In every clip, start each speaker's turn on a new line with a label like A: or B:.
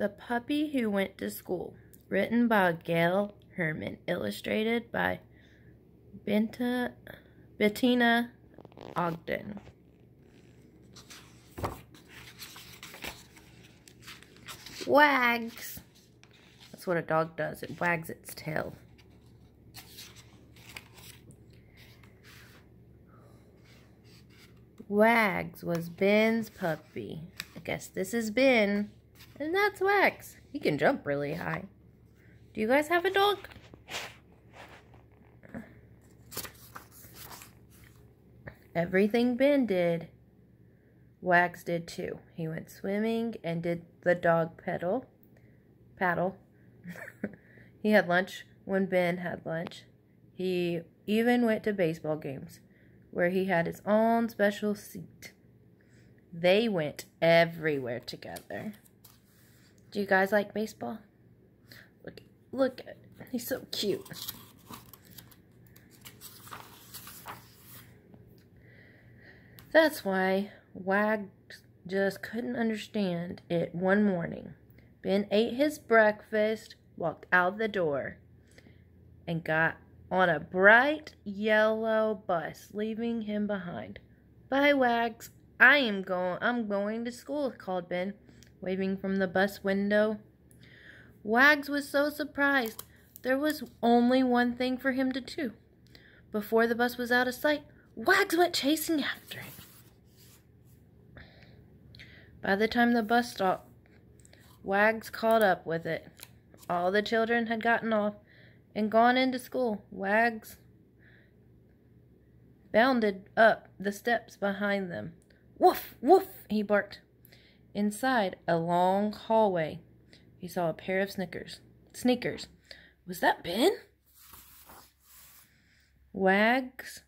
A: The Puppy Who Went to School, written by Gail, Harmon, illustrated by Bettina Ogden. Wags. That's what a dog does. It wags its tail. Wags was Ben's puppy. I guess this is Ben. And that's Wags. He can jump really high. Do you guys have a dog? Everything Ben did, Wags did too. He went swimming and did the dog paddle. He had lunch when Ben had lunch. He even went to baseball games where he had his own special seat. They went everywhere together. Do you guys like baseball? Look at it. He's so cute. That's why Wags just couldn't understand it one morning. Ben ate his breakfast, walked out the door, and got on a bright yellow bus, leaving him behind. Bye, Wags. I'm going to school, called Ben, waving from the bus window. Wags was so surprised. There was only one thing for him to do. Before the bus was out of sight, Wags went chasing after him. By the time the bus stopped, Wags caught up with it. All the children had gotten off and gone into school. Wags bounded up the steps behind them. Woof, woof, he barked. Inside a long hallway, he saw a pair of sneakers. Was that Ben? Wags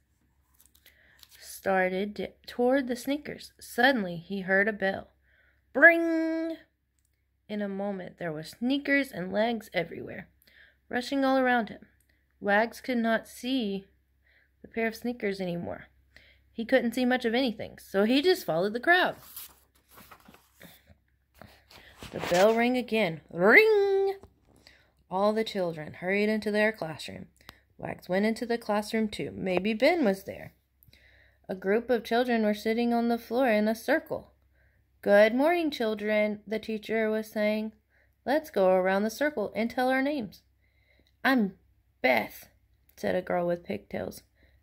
A: started toward the sneakers. Suddenly, he heard a bell. Bring! In a moment, there were sneakers and legs everywhere, rushing all around him. Wags could not see the pair of sneakers anymore. He couldn't see much of anything, so he just followed the crowd. The bell rang again. Ring! All the children hurried into their classroom. Wags went into the classroom too. Maybe Ben was there. A group of children were sitting on the floor in a circle. Good morning, children, the teacher was saying. Let's go around the circle and tell our names. I'm Beth, said a girl with pigtails.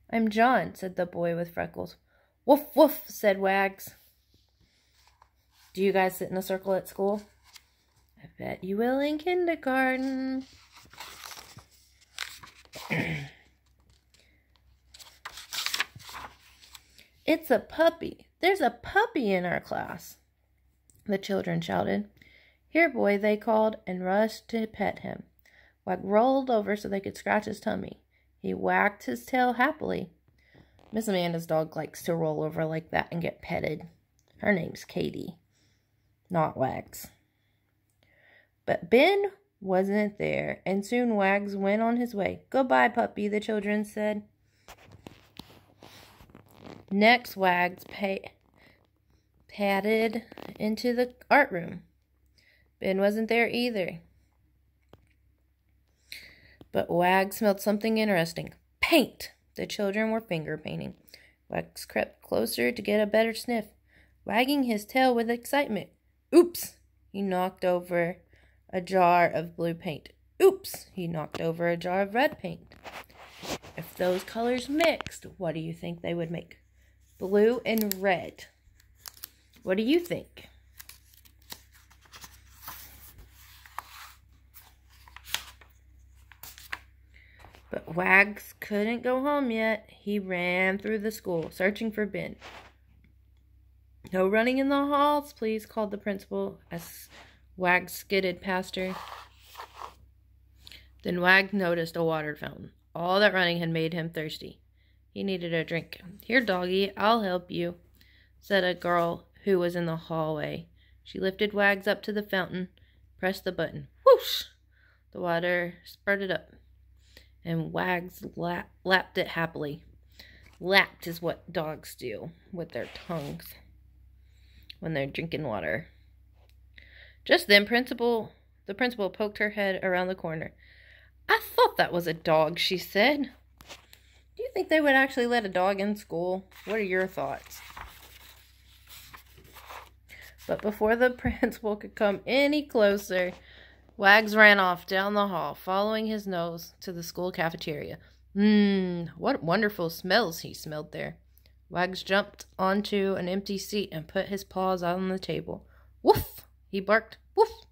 A: I'm John, said the boy with freckles. Woof, woof, said Wags. Do you guys sit in a circle at school? I bet you will in kindergarten. It's a puppy. There's a puppy in our class, the children shouted. Here, boy, they called and rushed to pet him. Wag rolled over so they could scratch his tummy. He wagged his tail happily. Miss Amanda's dog likes to roll over like that and get petted. Her name's Katie, not Wags. But Ben wasn't there, and soon Wags went on his way. Goodbye, puppy, the children said. Next, Wags padded into the art room. Ben wasn't there either. But Wags smelled something interesting. Paint! The children were finger painting. Wags crept closer to get a better sniff, wagging his tail with excitement. Oops! He knocked over a jar of blue paint. Oops! He knocked over a jar of red paint. If those colors mixed, what do you think they would make? Blue and red. What do you think? But Wags couldn't go home yet. He ran through the school, searching for Ben. No running in the halls, please, called the principal as Wags skidded past her. Then Wags noticed a water fountain. All that running had made him thirsty. He needed a drink. Here, doggy, I'll help you, said a girl who was in the hallway. She lifted Wags up to the fountain, pressed the button. Whoosh! The water spurted up, and Wags lapped it happily. Lapped is what dogs do with their tongues when they're drinking water. Just then, the principal poked her head around the corner. "I thought that was a dog," she said. Do you think they would actually let a dog in school? What are your thoughts? But before the principal could come any closer, Wags ran off down the hall, following his nose to the school cafeteria. What wonderful smells he smelled there. Wags jumped onto an empty seat and put his paws out on the table. "Woof!" he barked. "Woof!"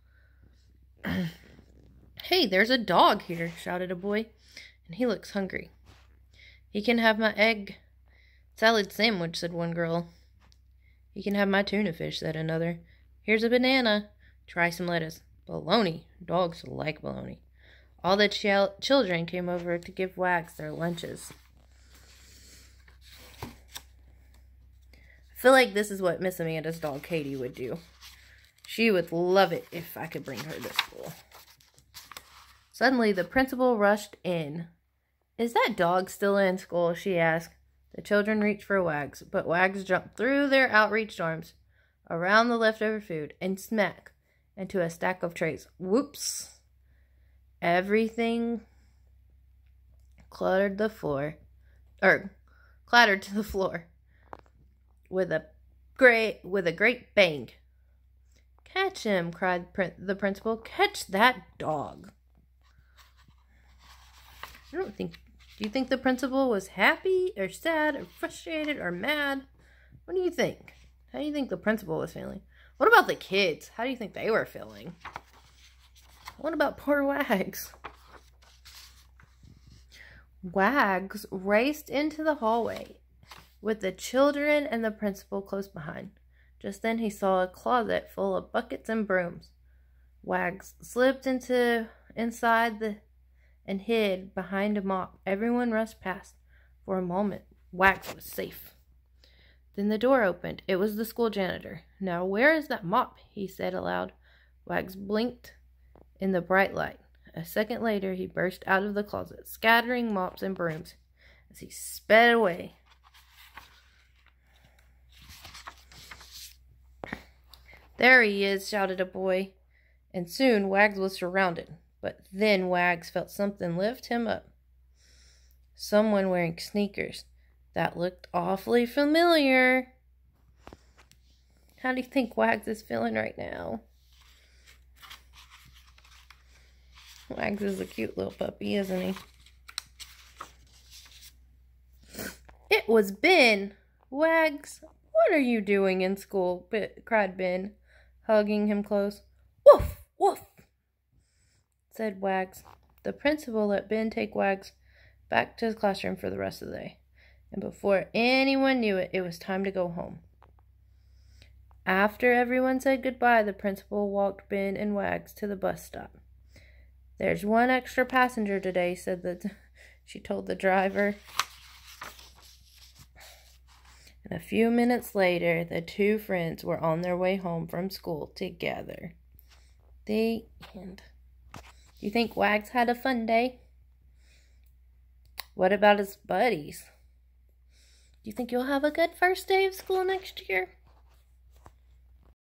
A: "Hey, there's a dog here," shouted a boy, "and he looks hungry." "He can have my egg salad sandwich," said one girl. "He can have my tuna fish," said another. "Here's a banana. Try some lettuce." "Bologna. Dogs like bologna." All the children came over to give Wags their lunches. I feel like this is what Miss Amanda's dog Katie would do. She would love it if I could bring her to school. Suddenly, the principal rushed in. "Is that dog still in school?" she asked. The children reached for Wags, but Wags jumped through their outreached arms, around the leftover food, and smack into a stack of trays. Whoops! Everything clattered to the floor with a great bang. "Catch him!" cried the principal. "Catch that dog!" Do you think the principal was happy or sad or frustrated or mad? What do you think? How do you think the principal was feeling? What about the kids? How do you think they were feeling? What about poor Wags? Wags raced into the hallway with the children and the principal close behind. Just then he saw a closet full of buckets and brooms. Wags slipped inside and hid behind a mop. Everyone rushed past. For a moment, Wags was safe. Then the door opened. It was the school janitor. "Now where is that mop?" he said aloud. Wags blinked in the bright light. A second later, he burst out of the closet, scattering mops and brooms as he sped away. "There he is," shouted a boy, and soon Wags was surrounded. But then Wags felt something lift him up. Someone wearing sneakers. That looked awfully familiar. How do you think Wags is feeling right now? Wags is a cute little puppy, isn't he? It was Ben. "Wags, what are you doing in school?" cried Ben, hugging him close. "Woof, woof," said Wags. The principal let Ben take Wags back to his classroom for the rest of the day. And before anyone knew it, it was time to go home. After everyone said goodbye, the principal walked Ben and Wags to the bus stop. "There's one extra passenger today," she told the driver. And a few minutes later, the two friends were on their way home from school together. The end. Do you think Wags had a fun day? What about his buddies? Do you think you'll have a good first day of school next year?